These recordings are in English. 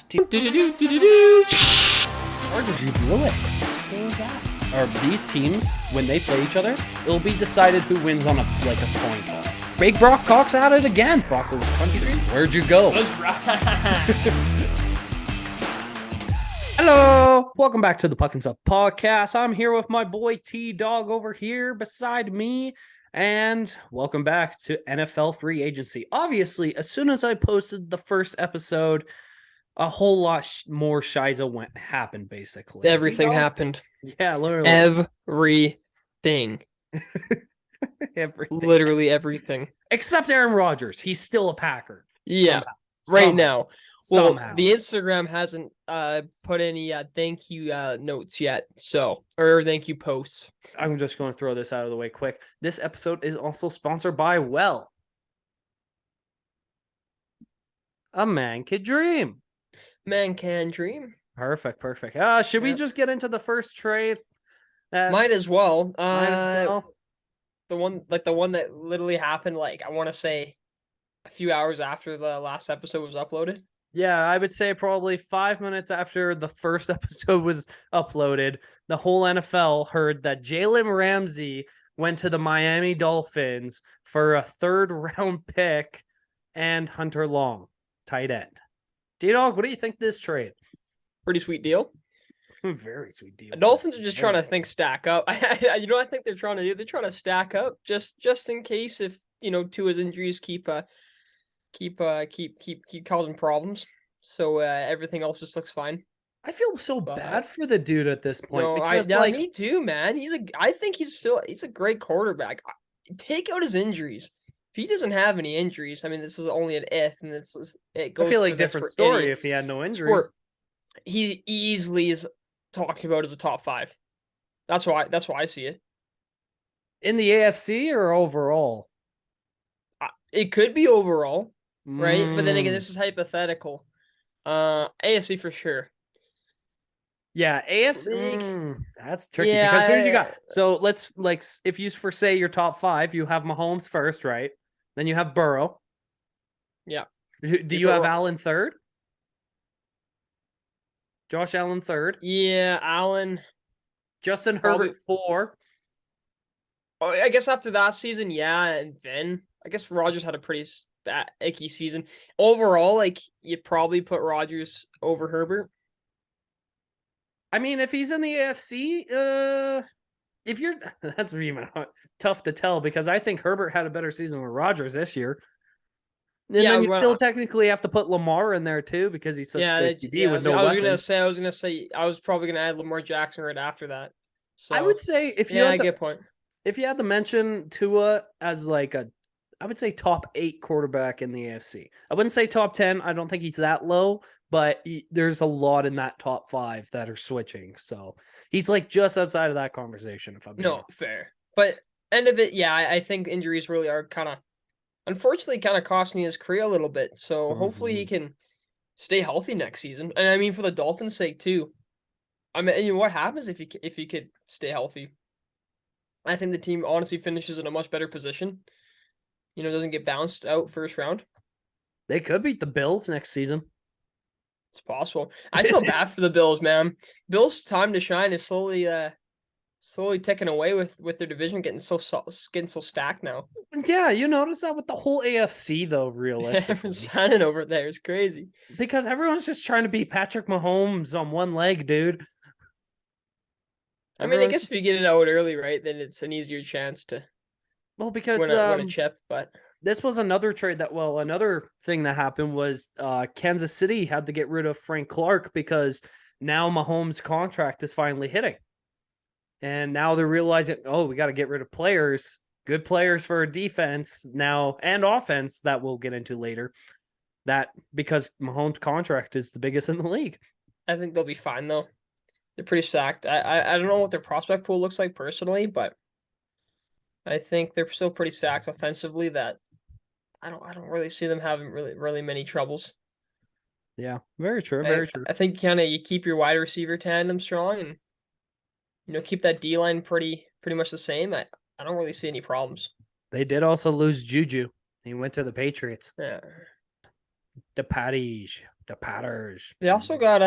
team. Or did you blow it? What was that? Or these teams, when they play each other, it'll be decided who wins on a coin toss. Big Brock Cox at it again. Broncos country. Where'd you go? That's right. Hello, welcome back to the Puck and Stuff podcast. I'm here with my boy T-Dog over here beside me, and welcome back to NFL free agency. Obviously, as soon as I posted the first episode, a whole lot more Shiza happened, basically. Everything T-Dog? happened. Yeah, literally. Everything. Everything. Literally everything. Except Aaron Rodgers. He's still a Packer. Yeah, Somehow. now. Well, Somehow. the Instagram hasn't put any thank you notes yet, or thank you posts. I'm just going to throw this out of the way quick. This episode is also sponsored by Well. A man could dream. Man can dream. Perfect. Should we just get into the first trade? Might as well. Might as well. The one that literally happened, I want to say a few hours after the last episode was uploaded. Yeah, I would say probably 5 minutes after the first episode was uploaded, the whole NFL heard that Jalen Ramsey went to the Miami Dolphins for a third-round pick and Hunter Long, tight end. D-Dog, what do you think of this trade? Pretty sweet deal. Very sweet deal. The Dolphins are just trying to stack up. I think they're trying to do? They're trying to stack up just in case if Tua's injuries keep causing problems. So everything else just looks fine. I feel so bad for the dude at this point. No, because, me too, man. I think he's a great quarterback. Take out his injuries. If he doesn't have any injuries, I mean, this is only an if, and it goes. I feel like different story if he had no injuries. He easily is talked about as a top 5. That's why I see it. In the AFC or overall? It could be overall, right? But then again, this is hypothetical. AFC for sure. Yeah, AFC. That's tricky because here you got. So let's if you say your top 5, you have Mahomes first, right? Then you have Burrow. Yeah. Do you have Allen third? Josh Allen third. Yeah, Allen. Justin Herbert 4. Oh, I guess after that season, yeah, and then I guess Rodgers had a pretty icky season. Overall, you'd probably put Rodgers over Herbert. I mean, if he's in the AFC, that's even tough to tell because I think Herbert had a better season with Rodgers this year. And then you still technically have to put Lamar in there too because he's such a good QB with no weapons. I was gonna say I was probably gonna add Lamar Jackson right after that. So I would say if you I get point. If you had to mention Tua as I would say top 8 quarterback in the AFC. I wouldn't say top 10. I don't think he's that low, but there's a lot in that top 5 that are switching. So he's just outside of that conversation. If I'm being honest. Fair, but end of it, yeah, I think injuries really are unfortunately costing his career a little bit. So hopefully he can stay healthy next season. And I mean, for the Dolphins' sake too. I mean, what happens if he could stay healthy? I think the team honestly finishes in a much better position. Doesn't get bounced out first round. They could beat the Bills next season. It's possible. I feel bad for the Bills, man. Bills' time to shine is slowly ticking away with their division getting so stacked now. Yeah, you notice that with the whole AFC though, realistically. Everyone's signing over there. It's crazy. Because everyone's just trying to beat Patrick Mahomes on one leg, dude. I mean, I guess if you get it out early, right, then it's an easier chance to because win a chip, but this was another trade another thing that happened was Kansas City had to get rid of Frank Clark because now Mahomes' contract is finally hitting. And now they're realizing, we got to get rid of good players for defense now and offense that we'll get into later. That because Mahomes' contract is the biggest in the league. I think they'll be fine though. They're pretty stacked. I don't know what their prospect pool looks like personally, but I think they're still pretty stacked offensively that I don't really see them having really many troubles. Yeah, very true. Very true. I think you keep your wide receiver tandem strong and keep that D line pretty much the same. I don't really see any problems. They did also lose Juju. He went to the Patriots. Yeah. The Patties, the Patters. They also got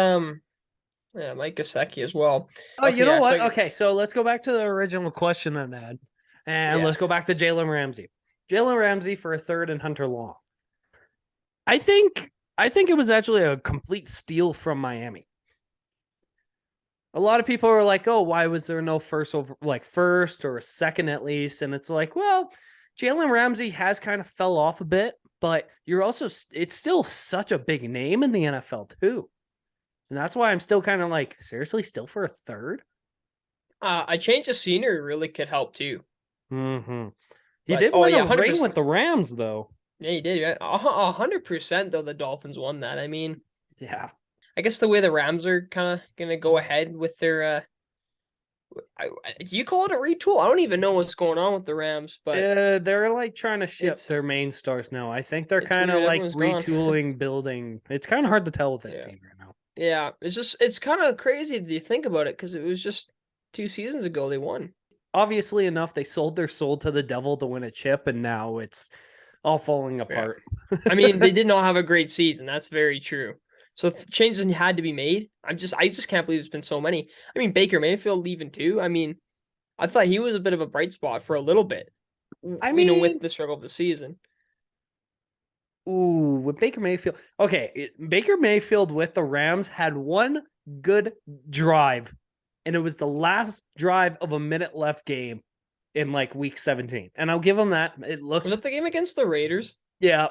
yeah, Mike Gesicki as well. Oh, Okay, you know yeah, what? so Okay, so let's go back to the original question I had, and yeah. let's go back to Jalen Ramsey. Jalen Ramsey for a third and Hunter Long. I think it was actually a complete steal from Miami. A lot of people are like, "Oh, why was there no first over like first or second at least?" And it's like, well, Jalen Ramsey has kind of fell off a bit, but you're also it's still such a big name in the NFL too. And that's why I'm still kind of like, seriously, still for a third? I changed the scenery really could help too. Mm-hmm. He But did oh win yeah, a ring 100%. with the Rams, though. Yeah, you did. Yeah. 100% though the Dolphins won that. I mean, Yeah. I guess the way the Rams are kind of gonna go ahead with their do you call it a retool? I don't even know what's going on with the Rams, but They're like trying to ship it's their main stars now. I think they're it's kind of weird. like Everyone's gone. retooling, building. It's kind of hard to tell with this Yeah. team right now. Yeah. It's kind of crazy if you think about it because it was just 2 seasons ago they won. Obviously enough, they sold their soul to the devil to win a chip, and now it's all falling Yeah. apart. I mean, they did not have a great season. That's very true. So changes had to be made. I just can't believe there's been so many. I mean, Baker Mayfield leaving too. I mean, I thought he was a bit of a bright spot for a little bit. I You know, with mean, the struggle of the season. ooh, with Baker Mayfield. Okay, Baker Mayfield with the Rams had one good drive, and it was the last drive of a minute left game in like week 17. And I'll give him that. It Was looks, that the game against the Raiders? yeah.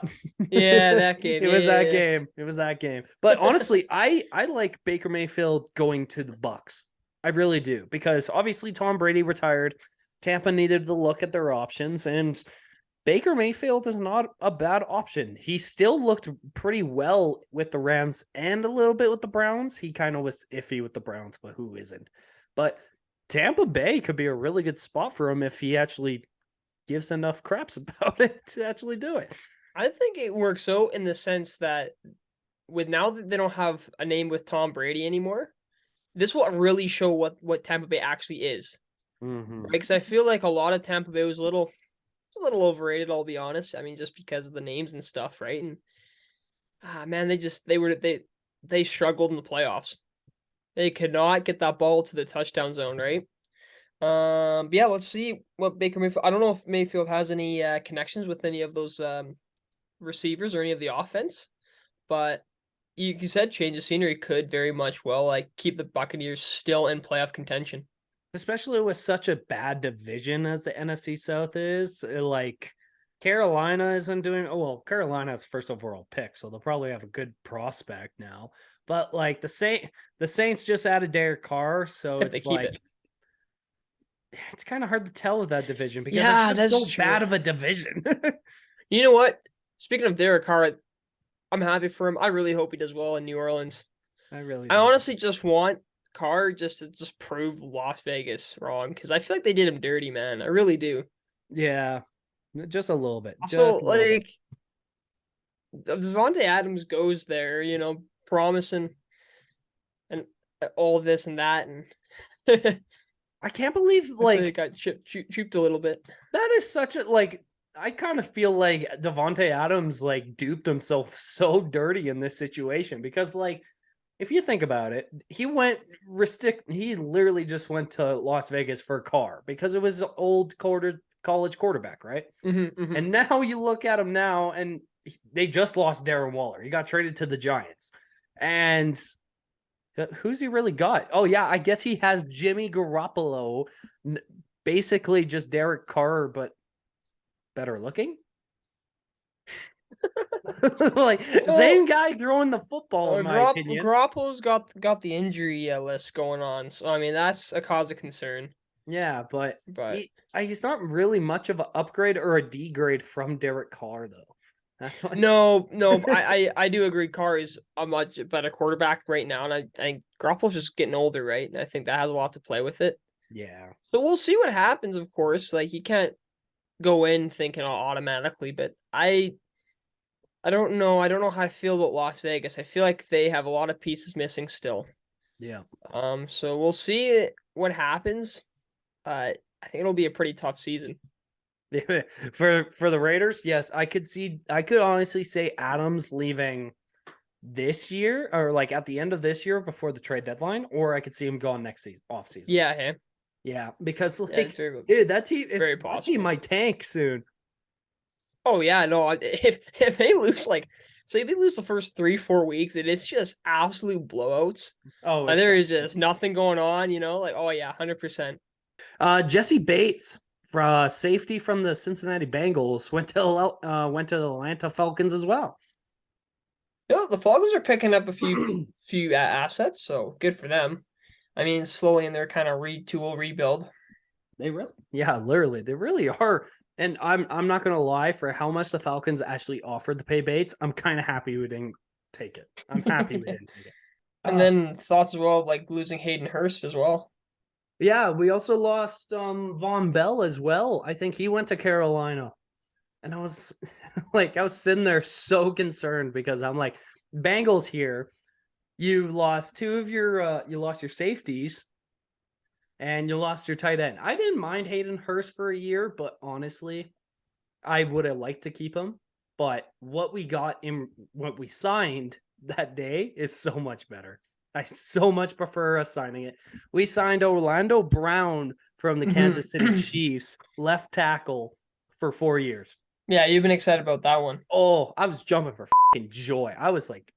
Yeah, that game. It Yeah, was that yeah, game. It was that game. But honestly, I like Baker Mayfield going to the Bucks. I really do, because obviously Tom Brady retired. Tampa needed to look at their options, and Baker Mayfield is not a bad option. He still looked pretty well with the Rams and a little bit with the Browns. He kind of was iffy with the Browns, but who isn't? But Tampa Bay could be a really good spot for him if he actually gives enough craps about it to actually do it. I think it works out in the sense that with now that they don't have a name with Tom Brady anymore, this will really show what Tampa Bay actually is. Mm-hmm. Right? Because I feel like a lot of Tampa Bay was a little overrated. I'll be honest. I mean, just because of the names and stuff, right? And man, they struggled in the playoffs. They could not get that ball to the touchdown zone, right? But yeah, let's see what Baker Mayfield. I don't know if Mayfield has any connections with any of those receivers or any of the offense, but you said change of scenery could very much well like keep the Buccaneers still in playoff contention. Especially with such a bad division as the NFC South is. Like Carolina isn't doing well. Carolina's first overall pick, so they'll probably have a good prospect now. But like the Saints just added Derek Carr, so If they it's keep like it. it's kind of hard to tell with that division because it's Yeah, just that's so true. bad of a division. You know what? Speaking of Derek Carr, I'm happy for him. I really hope he does well in New Orleans. I really I do. honestly just want Carr just to just prove Las Vegas wrong because I feel like they did him dirty, man. I really do. Yeah, just a little bit. Also, Just a little bit. like Devontae Adams goes there, you know, promising and all this and that, and I can't believe so he like got chooped a little bit. that is such a like I kind of feel like Devonte Adams like duped himself so dirty in this situation because like if you think about it, he literally just went to Las Vegas for a car because it was old college quarterback, right? Mm-hmm. And now you look at him now and they just lost Darren Waller. He got traded to the Giants. And who's he really got? Oh yeah, I guess he has Jimmy Garoppolo, basically just Derek Carr but better looking. Like Well, same guy throwing the football, in my opinion. Garoppolo's got the injury list going on, so I mean that's a cause of concern. Yeah, but But he's not really much of an upgrade or a degrade from Derek Carr, though. That's what. no, I do agree. Carr is a much better quarterback right now, and I think Garoppolo's just getting older, right? And I think that has a lot to play with it. Yeah. So we'll see what happens. Of course, like you can't go in thinking automatically, but I don't know. I don't know how I feel about Las Vegas. I feel like they have a lot of pieces missing still. Yeah. So we'll see what happens. I think it'll be a pretty tough season. For the Raiders, yes, I could honestly say Adams leaving this year or like at the end of this year before the trade deadline, or I could see him going next season off season. Yeah, hey. Yeah, because Yeah, it's like, dude, that team very that team possible. might tank soon. Oh yeah, no. If they lose, like, say they lose the first 3-4 weeks, it is just absolute blowouts. Oh, There is just nothing going on, like, oh yeah, 100%. Jesse Bates, safety from the Cincinnati Bengals, went to the Atlanta Falcons as well. The Falcons are picking up a few assets, so good for them. I mean, slowly in their kind of retool rebuild. Literally, they really are. And I'm not gonna lie, for how much the Falcons actually offered to pay Bates, I'm kind of happy we didn't take it. I'm happy we didn't take it. And then thoughts as well, like losing Hayden Hurst as well. Yeah, we also lost Von Bell as well. I think he went to Carolina. And I was like, I was sitting there so concerned because I'm like, Bengals here, you lost you lost your safeties and you lost your tight end. I didn't mind Hayden Hurst for a year, but honestly, I would have liked to keep him. But what we signed that day is so much better. I so much prefer us signing it. We signed Orlando Brown from the Kansas City Chiefs, left tackle, for 4 years. Yeah, you've been excited about that one. Oh, I was jumping for fucking joy. I was like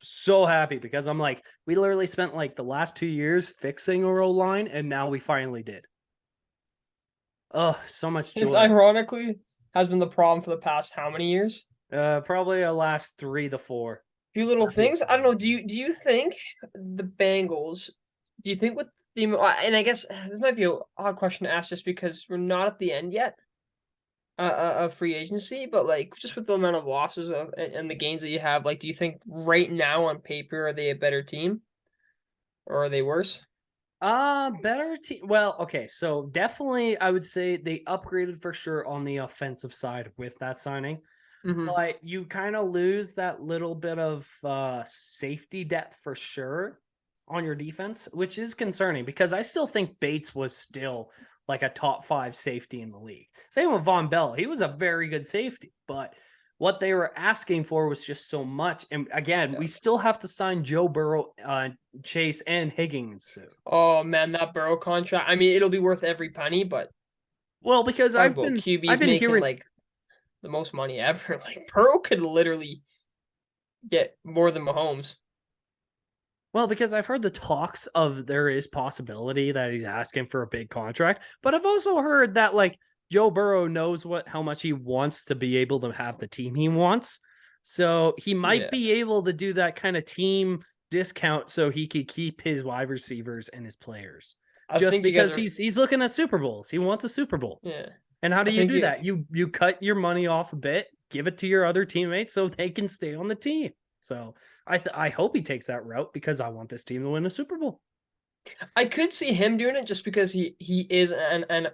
so happy because I'm like, we literally spent like the last 2 years fixing our O-line, and now we finally did. Oh, so much joy. This ironically has been the problem for the past how many years? Probably the last 3 to 4. Few little things. I don't know. Do you think the Bengals? Do you think with the and I guess this might be an odd question to ask just because we're not at the end yet of free agency, but like just with the amount of losses and the gains that you have, like, do you think right now on paper are they a better team or are they worse? Better team. Well, okay, so definitely I would say they upgraded for sure on the offensive side with that signing. But you kind of lose that little bit of safety depth for sure on your defense, which is concerning because I still think Bates was still like a top 5 safety in the league. Same with Von Bell. He was a very good safety, but what they were asking for was just so much. And again, we still have to sign Joe Burrow, Chase, and Higgins soon. Oh man, that Burrow contract. I mean, it'll be worth every penny, but well, because I've been making hearing like the most money ever. Like Burrow could literally get more than Mahomes. Well, because I've heard the talks of there is possibility that he's asking for a big contract, but I've also heard that like Joe Burrow knows how much he wants to be able to have the team he wants. So he might be able to do that kind of team discount so he could keep his wide receivers and his players. Just because he's looking at Super Bowls. He wants a Super Bowl. Yeah. And how do you do that? You cut your money off a bit, give it to your other teammates so they can stay on the team. So I hope he takes that route because I want this team to win a Super Bowl. I could see him doing it just because he is an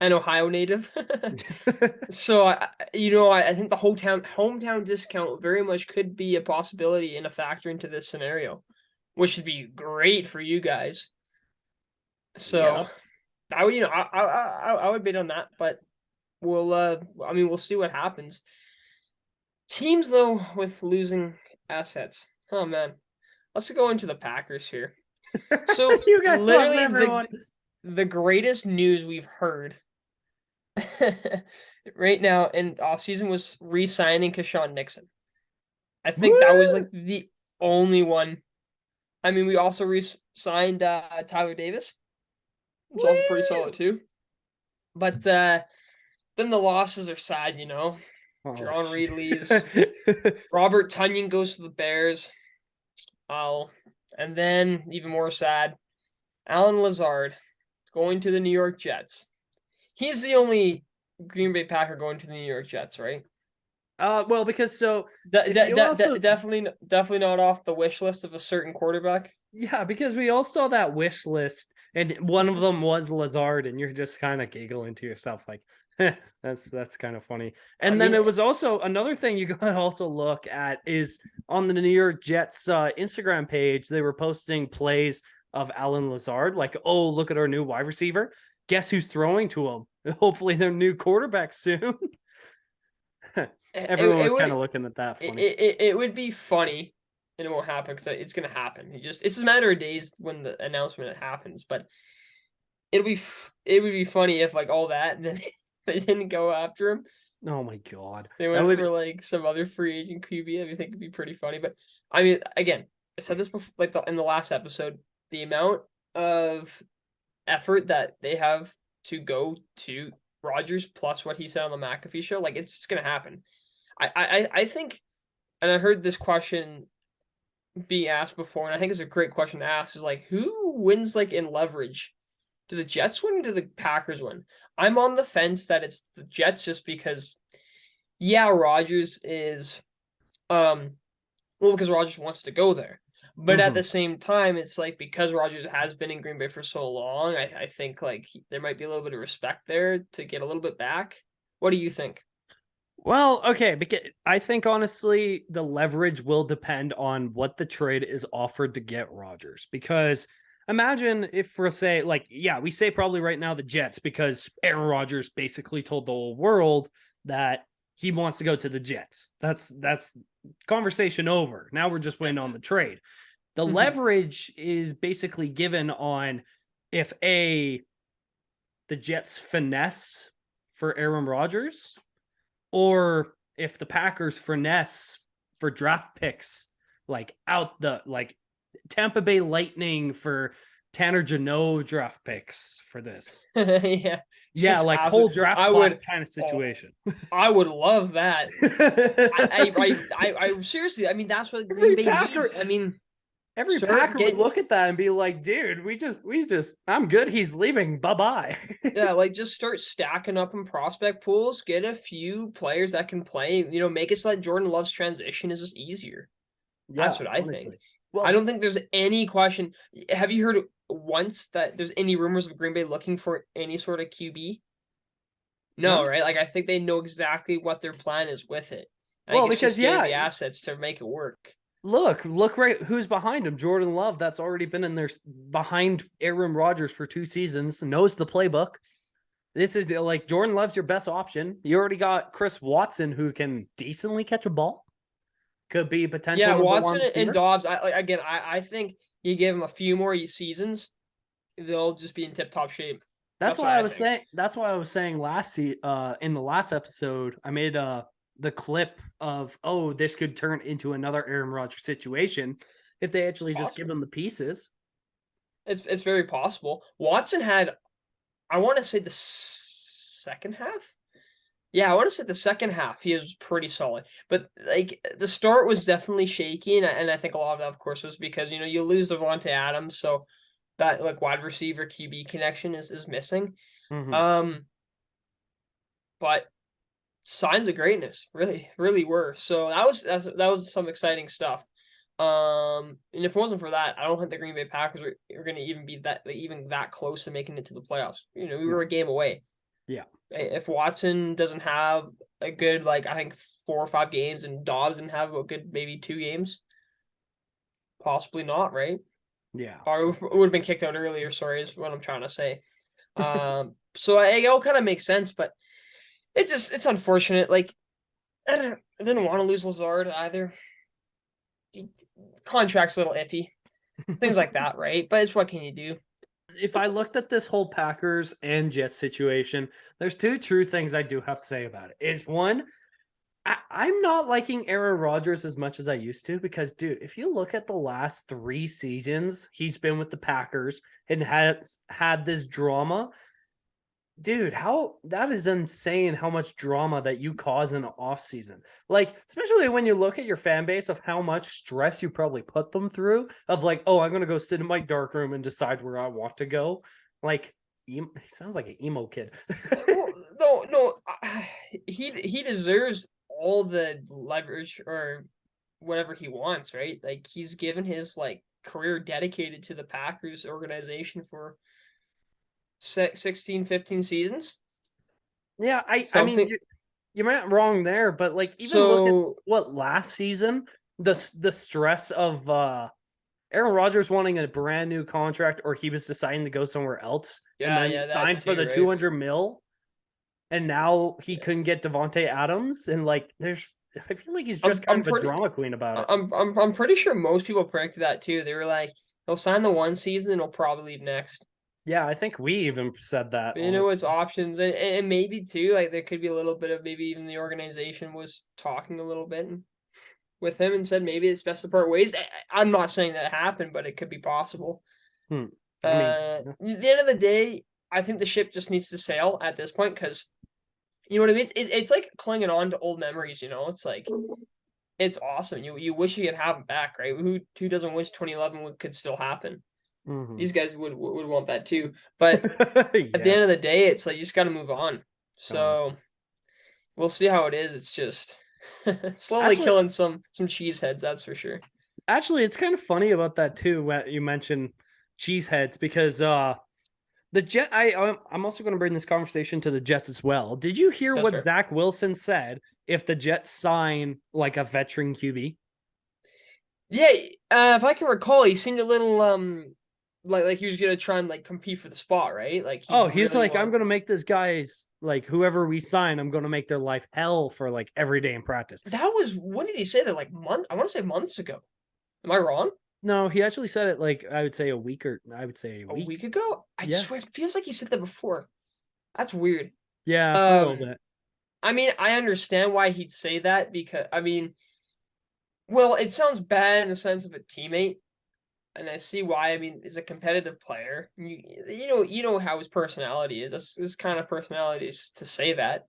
Ohio native. So I think the hometown discount very much could be a possibility and a factor into this scenario, which would be great for you guys. So I would I would bid on that, but we'll see what happens. Teams though with losing assets. Oh man. Let's go into the Packers here. So you guys literally the greatest news we've heard right now in offseason was re-signing Keshon Nixon. I think that was like the only one. I mean, we also re-signed Tyler Davis. It's also pretty solid too. But then the losses are sad, John Reed leaves. Robert Tonyan goes to the Bears. And then even more sad, Allen Lazard going to the New York Jets. He's the only Green Bay Packer going to the New York Jets, right? Well, because definitely not off the wish list of a certain quarterback. Yeah, because we all saw that wish list, and one of them was Lazard, and you're just kind of giggling to yourself, like, that's kind of funny. And then it was also another thing you gotta also look at is on the New York Jets Instagram page, they were posting plays of Allen Lazard, like, oh, look at our new wide receiver. guess who's throwing to him? Hopefully, their new quarterback soon. Everyone It was would kind of looking at that funny. it would be funny, and it won't happen because it's gonna happen. It's just a matter of days when the announcement happens. But it would be funny if like all that and then they didn't go after him. Oh my god, They that went would for like some other free agent QB. I think it'd be pretty funny. But I mean, again, I said this before, like in the last episode, the amount of effort that they have to go to Rodgers plus what he said on the McAfee show, like it's gonna happen. I think, and I heard this question being asked before, and I think it's a great question to ask, is like who wins like in leverage? Do the Jets win or do the Packers win? I'm on the fence that it's the Jets just because yeah, Rodgers is well, because Rodgers wants to go there. But at the same time, it's like because Rodgers has been in Green Bay for so long, I think like there might be a little bit of respect there to get a little bit back. What do you think? Well, okay, because I think honestly the leverage will depend on what the trade is offered to get Rodgers. Because imagine if we're say like, yeah, we say probably right now the Jets because Aaron Rodgers basically told the whole world that he wants to go to the Jets. That's conversation over. Now we're just waiting on the trade. The leverage is basically given on if the Jets finesse for Aaron Rodgers, or if the Packers finesse for draft picks, like out the like Tampa Bay Lightning for Tanner Jeannot draft picks for this. Yeah. Yeah, Just like whole draft I class would kind of situation. I would love that. I seriously, I mean that's what Green Every Bay Packer, need. I mean, every start Packer would getting look at that and be like, dude, we just, I'm good. He's leaving. Bye bye. yeah, like just start stacking up in prospect pools, get a few players that can play, make it so that Jordan Love's transition is just easier. Yeah, That's what I think. honestly. Well, I don't think there's any question. Have you heard once that there's any rumors of Green Bay looking for any sort of QB? No, no. right? Like I think they know exactly what their plan is with it. I think Well, it's because just getting yeah, the assets to make it work. look right who's behind him. Jordan Love, that's already been in there behind Aaron Rodgers for 2 seasons, knows the playbook. This is like Jordan Love's your best option. You already got Chris Watson who can decently catch a ball. Could be potential Yeah, number Watson one and receiver. Dobbs. I think you give them a few more seasons, they'll just be in tip top shape. That's That's what why I I was think. saying. That's why I was saying in the last episode, I made the clip of this could turn into another Aaron Rodgers situation if they actually just give Possible. him the pieces. It's very possible. Watson had, I want to say the second half. Yeah, I want to say the second half he was pretty solid, but like the start was definitely shaky, and I think a lot of that, of course, was because you lose Devontae Adams, so that like wide receiver QB connection is missing. Mm-hmm. Um, but signs of greatness really really were. So that was some exciting stuff. And if it wasn't for that, I don't think the Green Bay Packers were going to even be even that close to making it to the playoffs. We No. were a game away. Yeah. If Watson doesn't have a good like I think 4 or 5 games, and Dobbs didn't have a good maybe 2 games, possibly not, right? Yeah. Or it would have been kicked out earlier. Sorry, is what I'm trying to say. So it all kind of makes sense, but it's unfortunate. Like I didn't want to lose Lazard either. Contract's a little iffy, things like that, right? But it's what can you do? If I looked at this whole Packers and Jets situation, there's two true things I do have to say about it. Is one, I'm not liking Aaron Rodgers as much as I used to because, dude, if you look at the last 3 seasons he's been with the Packers and has had this drama, dude, how that is insane how much drama that you cause in the off season. Like, especially when you look at your fan base of how much stress you probably put them through of like, oh, I'm gonna go sit in my dark room and decide where I want to go. Like, he sounds like an emo kid. Well, no, he deserves all the leverage or whatever he wants, right? Like he's given his like career dedicated to the Packers organization for 16, 15 seasons. Yeah, I mean Something. you're not wrong there, but like even look at So what last season, the stress of Aaron Rodgers wanting a brand new contract, or he was deciding to go somewhere else and Yeah, then yeah, that signed for too, the right? 200 mil. And now he Yeah. couldn't get Devontae Adams. And like, I feel like he's I'm just kind I'm of a pretty drama queen about it. I'm pretty sure most people predicted that too. They were like, he'll sign the one season and he'll probably leave next. Yeah, I think we even said that, But, it's honestly. options, and maybe too, like there could be a little bit of maybe even the organization was talking a little bit with him and said maybe it's best to part ways. I'm not saying that happened, but it could be possible. Hmm. I mean, At the end of the day, I think the ship just needs to sail at this point because you know what I mean. It's like clinging on to old memories. It's like it's awesome. You wish you could have them back, right? Who doesn't wish 2011 could still happen? mhm. These guys would want that too. But at the end Yes, of the day, it's like you just got to move on. So honestly. we'll see how it is. It's just slowly Actually, killing some cheese heads, that's for sure. actually, it's kind of funny about that too. What you mentioned cheeseheads because the Jet. I'm also going to bring this conversation to the Jets as well. Did you hear That's what fair. Zach Wilson said if the Jets sign like a veteran QB? Yeah, if I can recall, he seemed a little like he was gonna try and like compete for the spot, right? Like he Oh, he's really like, I'm wanted gonna make this guy's like whoever we sign, I'm gonna make their life hell for like every day in practice. that was when did he say that? Like I want to say months ago. Am I wrong? No, he actually said it like I would say a A week. week ago? I Yeah. swear it feels like he said that before. That's weird. Yeah, a little Um, bit. I mean, I understand why he'd say that because I mean, well, it sounds bad in the sense of a teammate, and I see why. I mean, he's a competitive player. You know how his personality is. That's this kind of personality is to say that.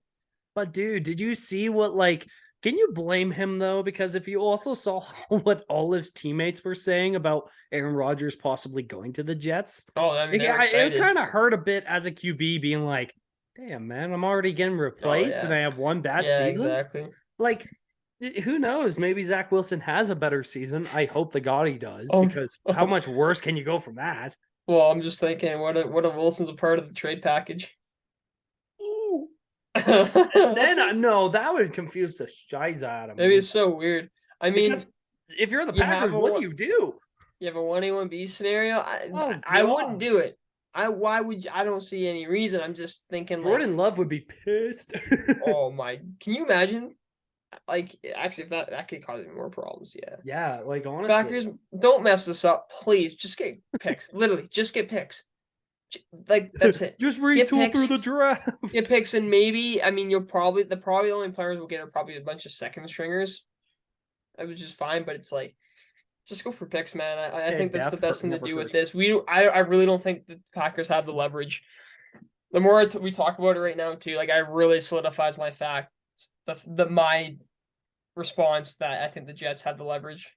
But dude, did you see what like can you blame him though? Because if you also saw what all his teammates were saying about Aaron Rodgers possibly going to the Jets, Oh, I mean, they're it excited. kind of hurt a bit as a QB being like, damn man, I'm already getting Oh replaced and yeah, I have one bad yeah, season. exactly. Like, who knows? Maybe Zach Wilson has a better season. I hope the God he does, Oh, because how much worse can you go from that? well, I'm just thinking, what if Wilson's a part of the trade package? Ooh. Maybe Then no, that would confuse the shiz out of me. it's so weird. I Because mean, if you're the you have Packers, a what do you do? you have a 1A1B scenario. Oh I wouldn't God, do it. Why would you? I don't see any reason. I'm just thinking like, Jordan Love would be pissed. oh my, can you imagine? Like, actually, if that could cause even more problems. Yeah. Yeah, like honestly, Packers, don't mess this up, please. Just get picks. Literally, just get picks. Like that's it. just Get retool through picks. the draft. Get picks, and maybe I mean you'll probably the only players we'll get are probably a bunch of second stringers. Which is fine, but it's like just go for picks, man. I Yeah, think that's the death best thing to never do with hurts. this. I really don't think the Packers have the leverage. The more we talk about it right now, too, like I really solidifies my fact my response that I think the Jets have the leverage.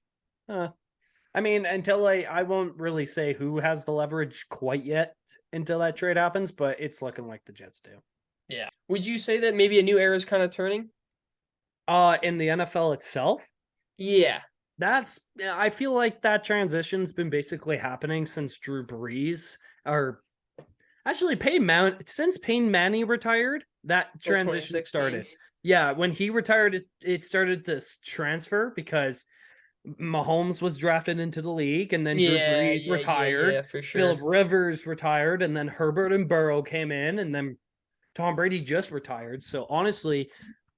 I mean, until I won't really say who has the leverage quite yet until that trade happens, but it's looking like the Jets do. Yeah. Would you say that maybe a new era is kind of turning? In the NFL itself, Yeah. I feel like that transition's been basically happening since Drew Brees or actually since Peyton Manning retired, that Well, transition 2016. started. Yeah, when he retired, it started this transfer because Mahomes was drafted into the league, and then Drew Yeah, Brees yeah, yeah, yeah, retired, for sure. Philip Rivers retired, and then Herbert and Burrow came in, and then Tom Brady just retired. So honestly,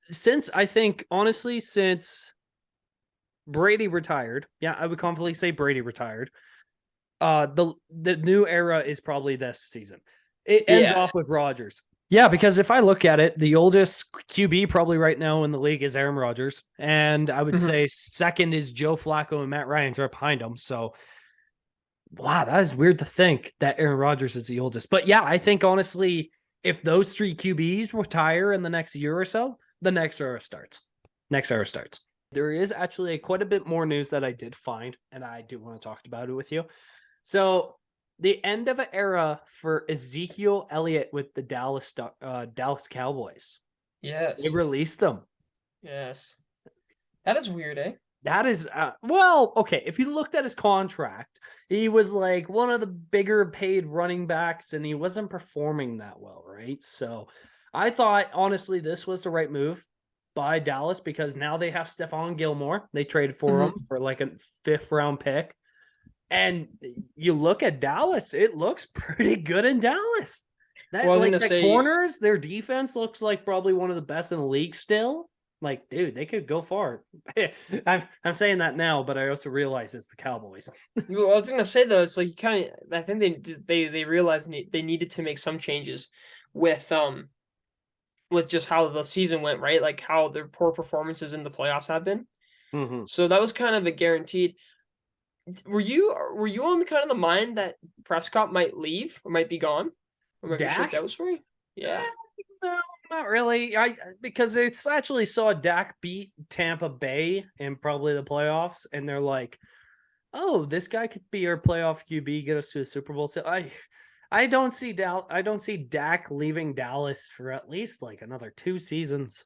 since Brady retired, yeah, I would confidently say Brady retired. The new era is probably this season. It ends Yeah. off with Rodgers. Yeah, because if I look at it, the oldest QB probably right now in the league is Aaron Rodgers, and I would Mhm. say second is Joe Flacco and Matt Ryan's right behind him. So, wow, that is weird to think that Aaron Rodgers is the oldest. But yeah, I think honestly, if those three QBs retire in the next year or so, the next era starts. Next era starts. There is actually quite a bit more news that I did find, and I do want to talk about it with you. So the end of an era for Ezekiel Elliott with the Dallas Cowboys. They Yes. released him. Yes. That is weird, eh? That is well, okay. If you looked at his contract, he was like one of the bigger paid running backs, and he wasn't performing that well, right? So I thought honestly this was the right move by Dallas because now they have Stephon Gilmore. They traded for him Mhm. for like a 5th round pick. And you look at Dallas, it looks pretty good in Dallas. Well, I That was like gonna the say, corners, their defense looks like probably one of the best in the league still. Like, dude, they could go far. I'm saying that now, but I also realize it's the Cowboys. well, I was gonna say though, it's like you kind of. I think they realized they needed to make some changes with just how the season went, right? Like how their poor performances in the playoffs have been. Mm-hmm. So that was kind of a guaranteed. Were you on the kind of the mind that Prescott might leave or might be gone or might be shipped Dak? out? Sorry, yeah. No, not really. I because it's actually saw Dak beat Tampa Bay in probably the playoffs, and they're like, "Oh, this guy could be our playoff QB, get us to a Super Bowl." So I don't see I don't see Dak leaving Dallas for at least like another 2 seasons.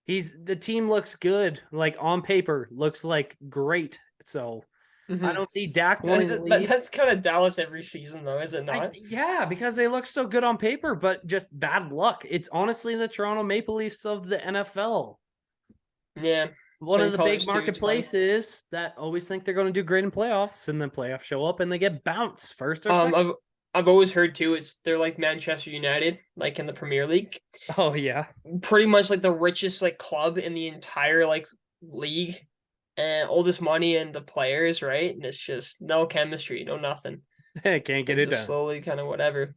The team looks good, like on paper, looks like great. So I Mm-hmm. don't see Dak wanting to leave. That's kind of Dallas every season, though, is it not? Yeah, because they look so good on paper, but just bad luck. It's honestly the Toronto Maple Leafs of the NFL. Yeah, One of same the big colors too. It's funny. marketplaces that always think they're going to do great in playoffs, and then playoffs show up and they get bounced first or second. I've always heard too. They're like Manchester United, like in the Premier League, Oh yeah, pretty much like the richest like club in the entire like league, and all this money and the players, right? And it's just no chemistry, no nothing. can't get And it just done. slowly kind of whatever.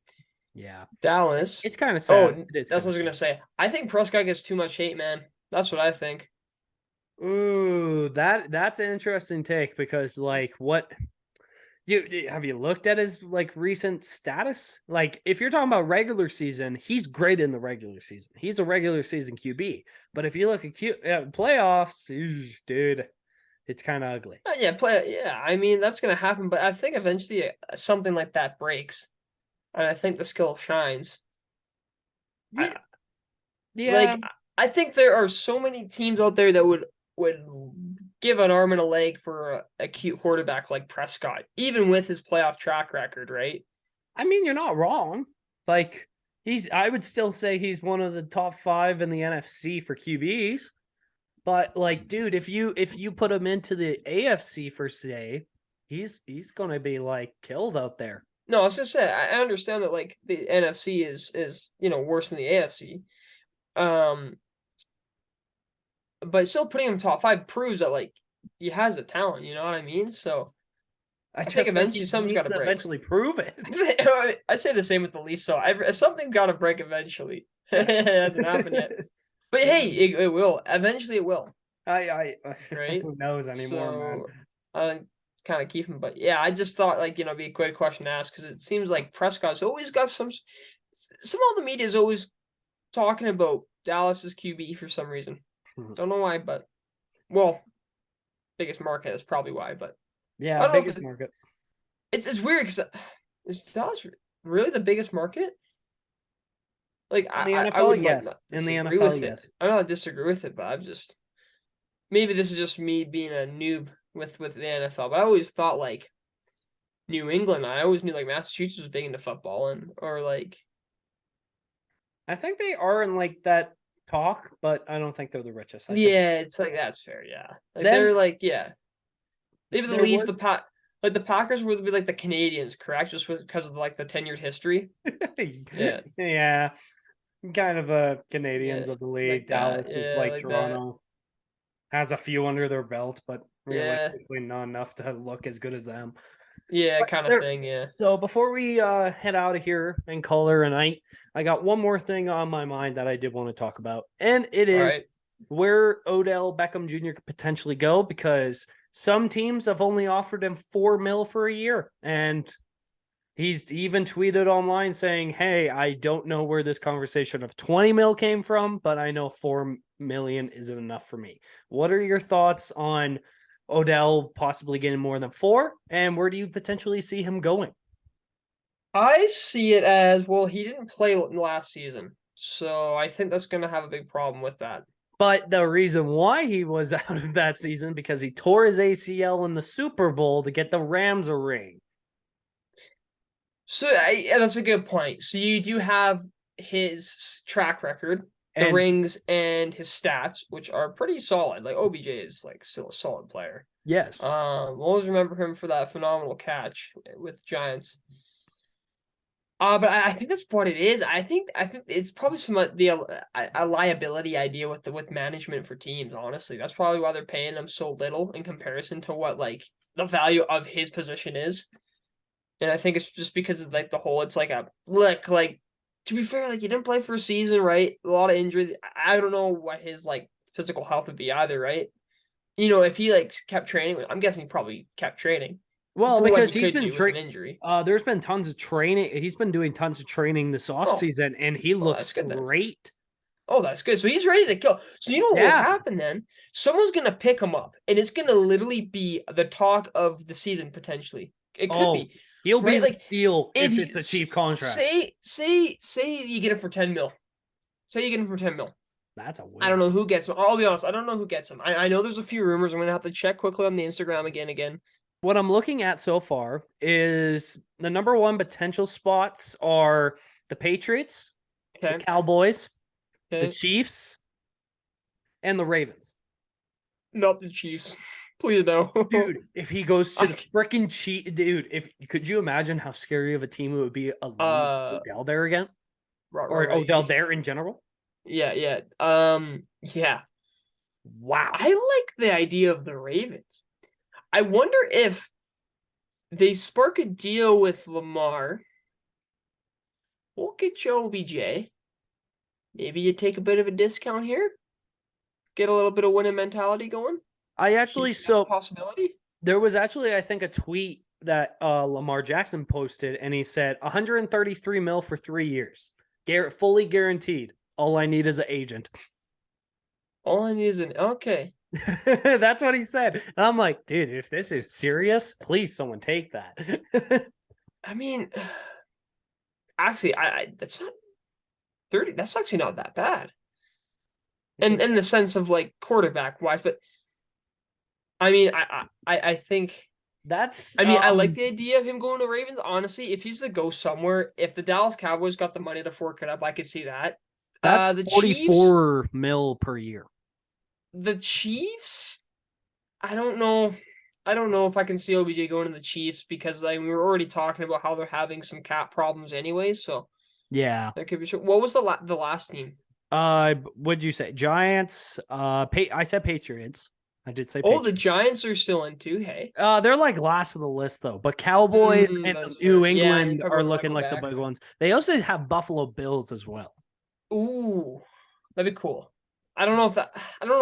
Yeah, Dallas. it's kind of Oh, sad. It is that's kind what I of was gonna sad. say. I think Prescott gets too much hate, man. That's what I think. Ooh, that's an interesting take because like what have you looked at his like recent status? Like if you're talking about regular season, he's great in the regular season. He's a regular season QB. But if you look at playoffs, dude, it's kind of ugly. Yeah, play. Yeah, I mean that's gonna happen, but I think eventually something like that breaks, and I think the skill shines. Yeah, I yeah. like. I think there are so many teams out there that would give an arm and a leg for a cute quarterback like Prescott, even with his playoff track record, right? I mean, you're not wrong. Like I would still say he's one of the top 5 in the NFC for QBs. But like, dude, if you put him into the AFC for say, he's gonna be like killed out there. No, I was just saying I understand that like the NFC is worse than the AFC. Um, but still putting him top 5 proves that like he has the talent, you know what I mean? So I I think just think eventually he something's got needs to to break. eventually prove it. I say the same with the Leafs, so something's got to break eventually. It hasn't happened yet, but hey, it will eventually. It will, I right? who knows anymore, man. So I kind of keep him, but yeah, I just thought like be a quick question to ask because it seems like Prescott's always got some of the media is always talking about Dallas's QB for some reason. Don't know why, but well, biggest market is probably why, but Yeah, I don't know if biggest market. it's weird because is Dallas really the biggest market? Like In the I NFL, would like yes. not In the disagree NFL, with it. yes. I don't disagree with it, but I've just maybe this is just me being a noob with the NFL. But I always thought like New England. I always knew like Massachusetts was big into football or like I think they are in like that talk, but I don't think they're the richest. I think yeah, it's like that's fair. Yeah, like them they're like yeah, maybe the there Leafs, was like the Packers would be like the Canadians, correct? Just because of like the tenured history. Yeah, yeah, kind of the yeah, Canadians of the league. like that. Dallas is Yeah, like like that. Toronto. Has a few under their belt, but Yeah, realistically not enough to look as good as them. yeah, But kind of there thing. Yeah. so before we head out of here and call her a night, I got one more thing on my mind that I did want to talk about. And it All is right. where Odell Beckham Jr. could potentially go because some teams have only offered him 4 mil for a year. And he's even tweeted online saying, "Hey, I don't know where this conversation of 20 mil came from, but I know 4 million isn't enough for me." What are your thoughts on Odell possibly getting more than 4? And where do you potentially see him going? I see it as well. He didn't play last season, so I think that's going to have a big problem with that. But the reason why he was out of that season because he tore his ACL in the Super Bowl to get the Rams a ring. So yeah, that's a good point. So you do have his track record, the And rings and his stats, which are pretty solid. Like OBJ is like still a solid player. yes. We'll always remember him for that phenomenal catch with Giants. But I think that's what it is. I think it's probably some a liability idea with management for teams. Honestly, that's probably why they're paying him so little in comparison to what like the value of his position is. And I think it's just because of like the whole. It's like a look like to be fair, like he didn't play for a season, right? A lot of injuries. I don't know what his like physical health would be either, right? If he like kept training, I'm guessing he probably kept training. Well, For what because he he's could been do with an injury. there's been tons of training. He's been doing tons of training this Oh, offseason, and he well, looks that's good then. great. Oh, that's good. So he's ready to kill. So you know what will Yeah. happen then? Someone's gonna pick him up, and it's gonna literally be the talk of the season potentially. It could be. He'll be right? the Like, steal if you- it's a cheap contract. Say you get him for 10 mil. Say you get him for 10 mil. That's a win. I don't know who gets him. I'll be honest. I don't know who gets him. I know there's a few rumors. I'm gonna have to check quickly on the Instagram again. What I'm looking at so far is the number one potential spots are the Patriots, Okay. the Cowboys, Okay. the Chiefs, and the Ravens. Not the Chiefs. Please no. Dude, if he goes to the I- freaking Chiefs, dude, could you imagine how scary of a team it would be a Odell there again? Or right. Odell there in general? Yeah. Yeah. Wow. I like the idea of the Ravens. I wonder if they spark a deal with Lamar. We'll get you OBJ. Maybe you take a bit of a discount here. Get a little bit of winning mentality going. I actually Is that a possibility. there was actually, I think, a tweet that Lamar Jackson posted, and he said 133 mil for 3 years. Fully guaranteed. All I need is an agent. All I need is an okay. That's what he said. And I'm like, dude, if this is serious, please someone take that. I mean, actually, I that's not 30. That's actually not that bad. And in the sense of like quarterback wise, but I mean, I think that's I mean, I like the idea of him going to Ravens. Honestly, if he's to go somewhere, if the Dallas Cowboys got the money to fork it up, I could see that. that's The 44 mil per year. The Chiefs, I don't know. I don't know if I can see OBJ going to the Chiefs because we were already talking about how they're having some cap problems anyways. So Yeah. that could be true. What was the last team? What'd you say? Giants. I said Patriots. I did say. Oh, Patriots. the Giants are still in too. Hey. They're like last of the list though, but Cowboys and That's New fair. Yeah, England probably are wanna looking go like back. the big ones. They also have Buffalo Bills as well. Ooh, that'd be cool. I don't know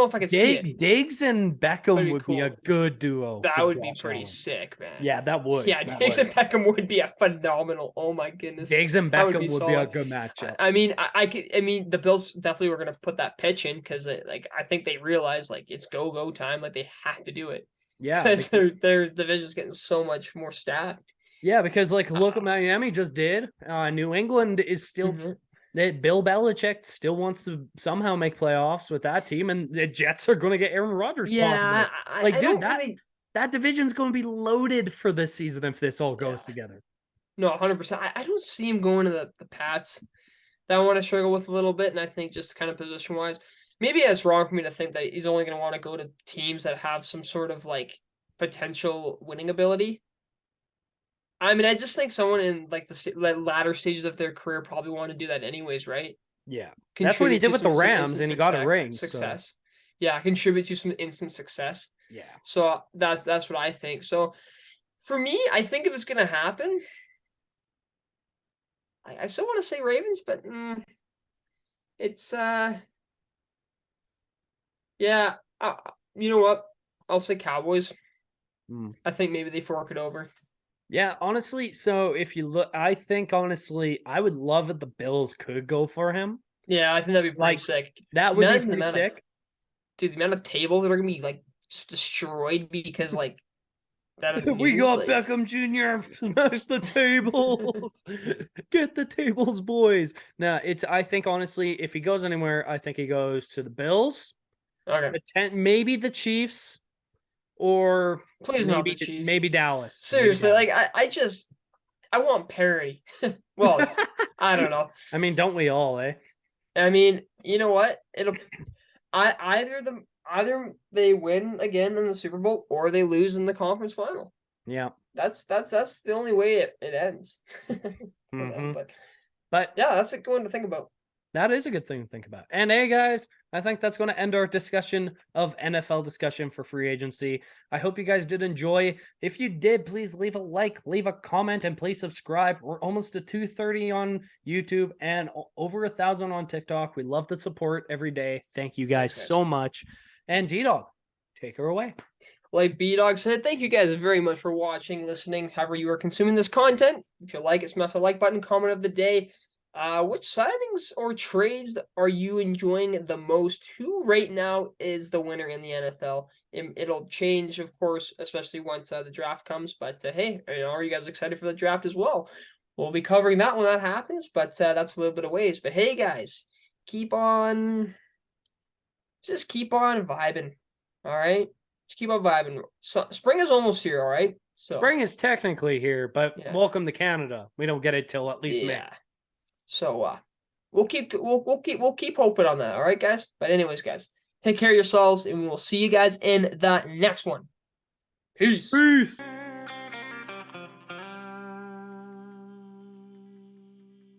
if I could see it. Diggs and Beckham That'd be would be a cool. good duo. That for would be Josh pretty Allen. sick, man. Yeah, that would. Yeah, that Diggs would. and Beckham would be a phenomenal. Oh my goodness. Diggs and That would Beckham be would be a solid. good matchup. I mean, I mean, the Bills definitely were gonna put that pitch in because like I think they realize like it's go time, like they have to do it. Yeah, because because, their division's getting so much more stacked. because like look what Miami just did. New England is still Mhm. that Bill Belichick still wants to somehow make playoffs with that team, and the Jets are going to get Aaron Rodgers. Yeah, possibly. Like, I dude, don't really. that division's going to be loaded for this season if this all goes Yeah. together. No, 100%. I don't see him going to the Pats. That I want to struggle with a little bit, and I think just kind of position wise, maybe it's wrong for me to think that he's only going to want to go to teams that have some sort of like potential winning ability. I mean, I just think someone in like the latter stages of their career probably want to do that anyways, right? Yeah, that's what he Contribute did to with the some Rams, instant and he got a success- ring. Success. Yeah, contribute to some instant success. Yeah. So that's what I think. So for me, I think if it's gonna happen, I still want to say Ravens, but it's yeah. You know what? I'll say Cowboys. Mm. I think maybe they fork it over. Yeah, honestly, so if you look, I think honestly, I would love if the Bills could go for him. Yeah, I think that'd be pretty Like, sick. That would be Imagine the pretty amount of- sick. Dude, the amount of tables that are gonna be like just destroyed because like that. of We news, got like- Beckham Jr. Smash the tables. Get the tables, boys. Now, I think honestly, if he goes anywhere, I think he goes to the Bills, Okay, maybe the Chiefs, or please not the Chiefs. maybe Dallas. Seriously, Maybe like I want parity. Well, I don't know. I mean, don't we all, eh? I mean, you know what? Either they win again in the Super Bowl or they lose in the conference final. Yeah. That's the only way it ends. For them. But yeah, that's a good one to think about. that is a good thing to think about. And hey, guys, I think that's going to end our discussion of NFL discussion for free agency. I hope you guys did enjoy. If you did, please leave a like, leave a comment, and please subscribe. We're almost to 230 on YouTube and over 1,000 on TikTok. We love the support every day. Thank you guys so much. And D-Dog, take her away. Like B-Dog said, thank you guys very much for watching, listening, however you are consuming this content. If you like it, smash the like button, comment of the day. Which signings or trades are you enjoying the most? Who right now is the winner in the NFL? It'll change, of course, especially once the draft comes. But hey, are you guys excited for the draft as well? We'll be covering that when that happens, but that's a little bit of ways. But hey, guys, just keep on vibing. All right, just keep on vibing. So, spring is almost here. All right, so spring is technically here, but welcome to Canada. We don't get it till at least May. So we'll keep hoping on that, all right, guys? But anyways, guys, take care of yourselves, and we will see you guys in the next one. Peace. Peace.